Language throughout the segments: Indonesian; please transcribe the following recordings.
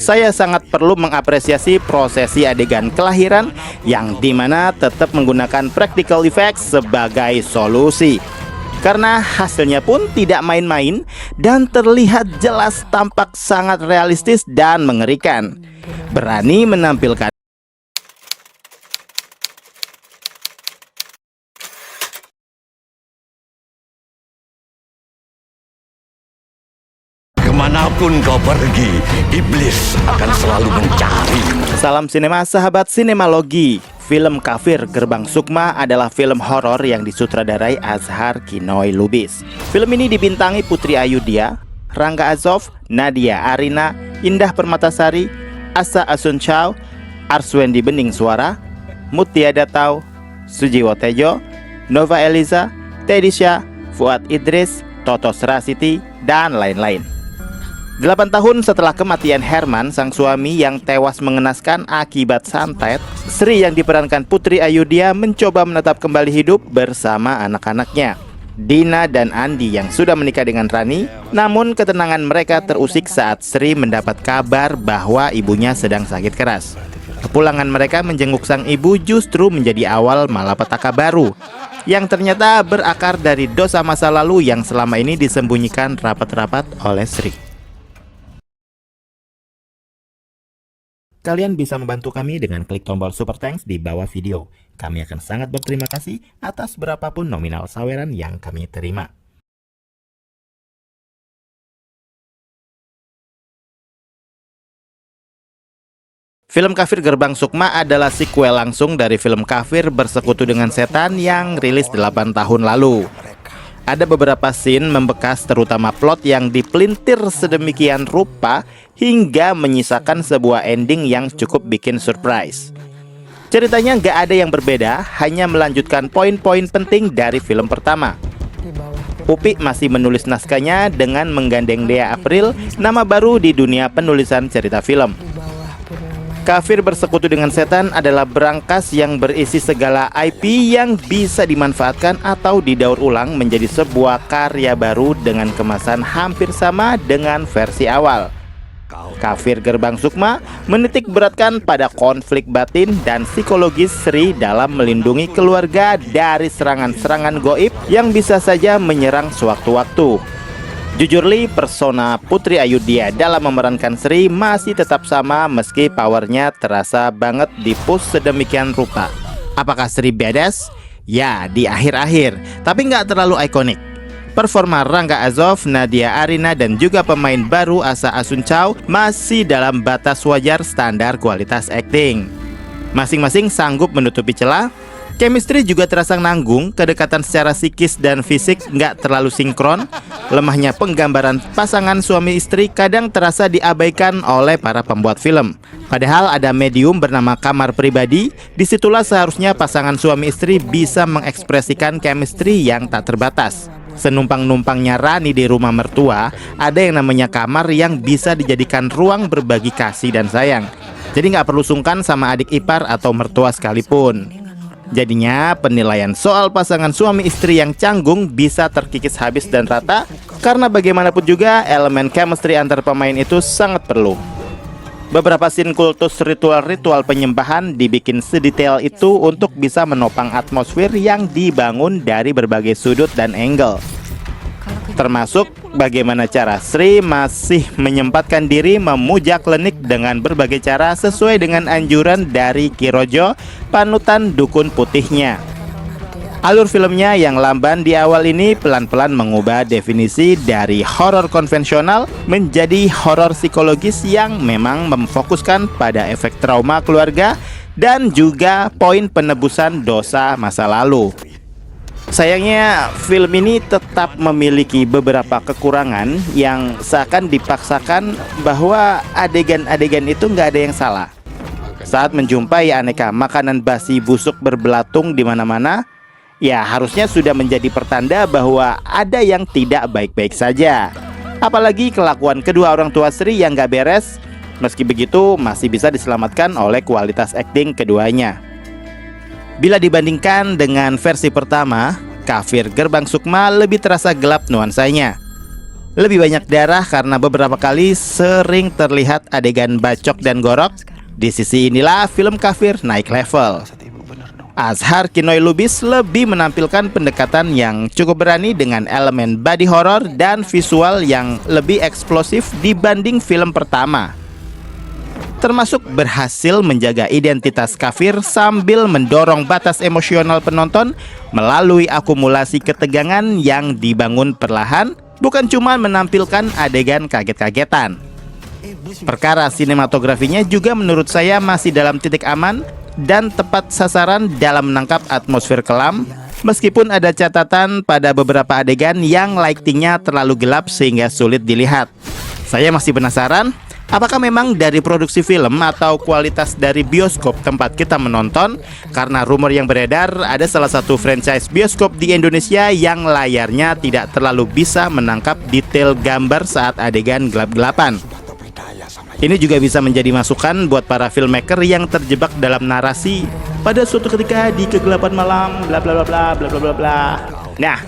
saya sangat perlu mengapresiasi prosesi adegan kelahiran yang dimana tetap menggunakan practical effects sebagai solusi. Karena hasilnya pun tidak main-main dan terlihat jelas, tampak sangat realistis dan mengerikan. Berani menampilkan kemanapun kau pergi, iblis akan selalu mencari. Salam sinema sahabat sinemalogi. Film Kafir Gerbang Sukma adalah film horor yang disutradarai Azhar Kinoy Lubis. Film ini dibintangi Putri Ayudhya, Rangga Azov, Nadia Arina, Indah Permatasari, Asa Asuncao, Arswendi Bening Suara, Mutia Datau, Sujiwo Tejo, Nova Eliza, Tedisha, Fuad Idris, Totos Rasiti, dan lain-lain. 8 tahun setelah kematian Herman, sang suami yang tewas mengenaskan akibat santet, Sri yang diperankan Putri Ayudhya mencoba menetap kembali hidup bersama anak-anaknya, Dina dan Andi yang sudah menikah dengan Rani. Namun ketenangan mereka terusik saat Sri mendapat kabar bahwa ibunya sedang sakit keras. Kepulangan mereka menjenguk sang ibu justru menjadi awal malapetaka baru yang ternyata berakar dari dosa masa lalu yang selama ini disembunyikan rapat-rapat oleh Sri. Kalian bisa membantu kami dengan klik tombol super thanks di bawah video. Kami akan sangat berterima kasih atas berapapun nominal saweran yang kami terima. Film Kafir Gerbang Sukma adalah sequel langsung dari film Kafir Bersekutu dengan Setan yang rilis 8 tahun lalu. Ada beberapa scene membekas, terutama plot yang dipelintir sedemikian rupa hingga menyisakan sebuah ending yang cukup bikin surprise. Ceritanya nggak ada yang berbeda, hanya melanjutkan poin-poin penting dari film pertama. Upi masih menulis naskahnya dengan menggandeng Dea April, nama baru di dunia penulisan cerita film. Kafir Bersekutu dengan Setan adalah berangkas yang berisi segala IP yang bisa dimanfaatkan atau didaur ulang menjadi sebuah karya baru dengan kemasan hampir sama dengan versi awal. Kafir Gerbang Sukma menitik beratkan pada konflik batin dan psikologis Sri dalam melindungi keluarga dari serangan-serangan goib yang bisa saja menyerang sewaktu-waktu. Jujur li, persona Putri Ayudhya dalam memerankan Sri masih tetap sama meski powernya terasa banget di-push sedemikian rupa. Apakah Sri badass? Ya, di akhir-akhir, tapi nggak terlalu ikonik. Performa Rangga Azov, Nadia Arina, dan juga pemain baru Asa Asuncao masih dalam batas wajar standar kualitas acting. Masing-masing sanggup menutupi celah. Chemistry juga terasa nanggung, kedekatan secara psikis dan fisik nggak terlalu sinkron. Lemahnya penggambaran pasangan suami istri kadang terasa diabaikan oleh para pembuat film. Padahal ada medium bernama kamar pribadi, disitulah seharusnya pasangan suami istri bisa mengekspresikan chemistry yang tak terbatas. Senumpang-numpangnya Rani di rumah mertua, ada yang namanya kamar yang bisa dijadikan ruang berbagi kasih dan sayang. Jadi nggak perlu sungkan sama adik ipar atau mertua sekalipun. Jadinya penilaian soal pasangan suami istri yang canggung bisa terkikis habis dan rata, karena bagaimanapun juga elemen chemistry antar pemain itu sangat perlu. Beberapa scene kultus ritual-ritual penyembahan dibikin sedetail itu untuk bisa menopang atmosfer yang dibangun dari berbagai sudut dan angle. Termasuk bagaimana cara Sri masih menyempatkan diri memuja klinik dengan berbagai cara sesuai dengan anjuran dari Kirojo, panutan dukun putihnya. Alur filmnya yang lamban di awal ini pelan-pelan mengubah definisi dari horor konvensional menjadi horor psikologis yang memang memfokuskan pada efek trauma keluarga dan juga poin penebusan dosa masa lalu. Sayangnya film ini tetap memiliki beberapa kekurangan yang seakan dipaksakan bahwa adegan-adegan itu nggak ada yang salah. Saat menjumpai aneka makanan basi busuk berbelatung di mana-mana, ya harusnya sudah menjadi pertanda bahwa ada yang tidak baik-baik saja. Apalagi kelakuan kedua orang tua Sri yang nggak beres, meski begitu masih bisa diselamatkan oleh kualitas akting keduanya. Bila dibandingkan dengan versi pertama, Kafir Gerbang Sukma lebih terasa gelap nuansanya. Lebih banyak darah karena beberapa kali sering terlihat adegan bacok dan gorok. Di sisi inilah film kafir naik level. Azhar Kinoy Lubis lebih menampilkan pendekatan yang cukup berani dengan elemen body horror dan visual yang lebih eksplosif dibanding film pertama. Termasuk berhasil menjaga identitas kafir sambil mendorong batas emosional penonton melalui akumulasi ketegangan yang dibangun perlahan, bukan cuma menampilkan adegan kaget-kagetan. Perkara sinematografinya juga menurut saya masih dalam titik aman dan tepat sasaran dalam menangkap atmosfer kelam, meskipun ada catatan pada beberapa adegan yang lightingnya terlalu gelap sehingga sulit dilihat. Saya masih penasaran, apakah memang dari produksi film atau kualitas dari bioskop tempat kita menonton? Karena rumor yang beredar ada salah satu franchise bioskop di Indonesia yang layarnya tidak terlalu bisa menangkap detail gambar saat adegan gelap-gelapan. Ini juga bisa menjadi masukan buat para filmmaker yang terjebak dalam narasi pada suatu ketika di kegelapan malam, bla bla bla bla bla bla bla bla. Nah,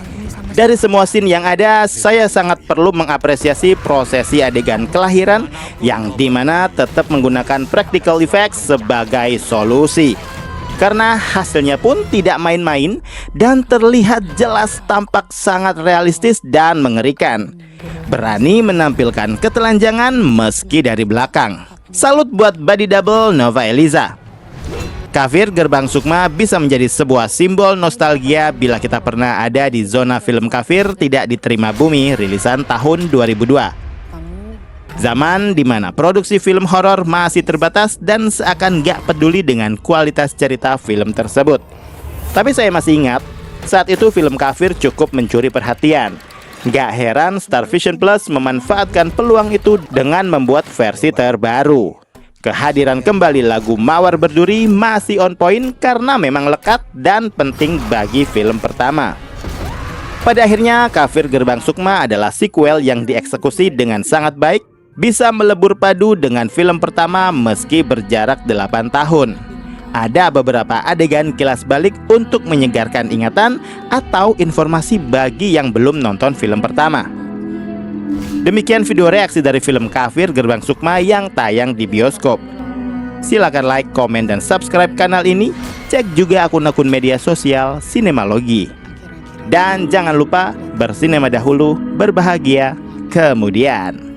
dari semua scene yang ada, saya sangat perlu mengapresiasi prosesi adegan kelahiran yang dimana tetap menggunakan practical effects sebagai solusi. Karena hasilnya pun tidak main-main dan terlihat jelas, tampak sangat realistis dan mengerikan. Berani menampilkan ketelanjangan meski dari belakang. Salut buat body double Nova Eliza. Kafir Gerbang Sukma bisa menjadi sebuah simbol nostalgia bila kita pernah ada di zona film kafir tidak diterima bumi rilisan tahun 2002. Zaman dimana produksi film horor masih terbatas dan seakan gak peduli dengan kualitas cerita film tersebut. Tapi saya masih ingat, saat itu film kafir cukup mencuri perhatian. Gak heran Star Vision Plus memanfaatkan peluang itu dengan membuat versi terbaru. Kehadiran kembali lagu Mawar Berduri masih on point karena memang lekat dan penting bagi film pertama. Pada akhirnya, Kafir Gerbang Sukma adalah sequel yang dieksekusi dengan sangat baik, bisa melebur padu dengan film pertama meski berjarak 8 tahun. Ada beberapa adegan kilas balik untuk menyegarkan ingatan atau informasi bagi yang belum nonton film pertama. Demikian video reaksi dari film Kafir Gerbang Sukma yang tayang di bioskop. Silakan like, komen, dan subscribe kanal ini. Cek juga akun-akun media sosial Sinemalogi. Dan jangan lupa bersinema dahulu, berbahagia kemudian.